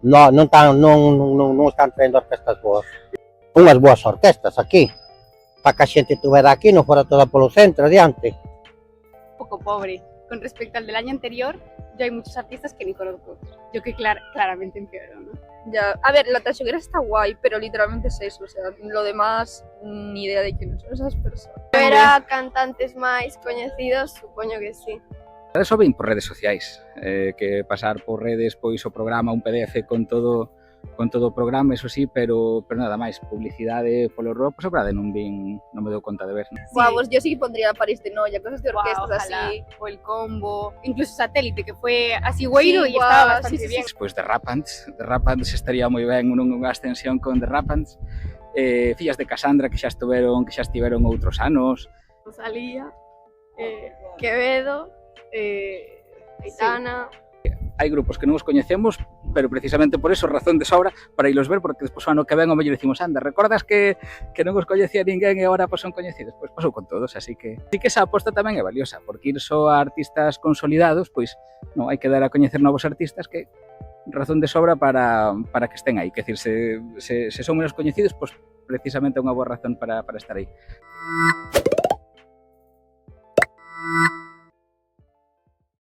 No, non están traendo orquestas boas. Unhas boas orquestas aquí. Para que a xente tuvera aquí, non fora toda polo centro, adiante. Un poco pobre. Con respecto al del año anterior, yo hay muchos artistas que ni conozco. Yo que claramente empeoró, ¿no? Ya, a ver, la Tachuguera está guay, pero literalmente es eso, o sea, lo demás, ni idea de quiénes son esas personas. Era cantantes máis coñecidos, supoño que sí. Eso vin por redes sociais, que pasar por redes pois o programa, un PDF con todo o programa, eso sí, pero nada máis, publicidade polo rock, pois a verdade non me dou conta de ver. Sí. Guau, pues yo sí que pondría París de Noia, cosas de orquestas así. O el combo, incluso Satélite, que fue así güeiro y estaba bastante bien. Despois de Rapants estaría moi ben unha extensión con The Rapants, Fillas de Casandra que xa estiveron outros anos. Rosalía, Quevedo, Aitana... Sí. Hai grupos que non os coñecemos, pero precisamente por eso, razón de sobra, para ilos ver, porque despois o ano que ven o mellor dicimos, anda, recordas que non os coñecía ninguén e agora pois son coñecidos? Pois pasou con todos, así que sí que esa aposta tamén é valiosa, porque ir só a artistas consolidados, pois non, hai que dar a coñecer novos artistas que razón de sobra para que estén aí, que decir, se son menos coñecidos, pois precisamente é unha boa razón para estar aí.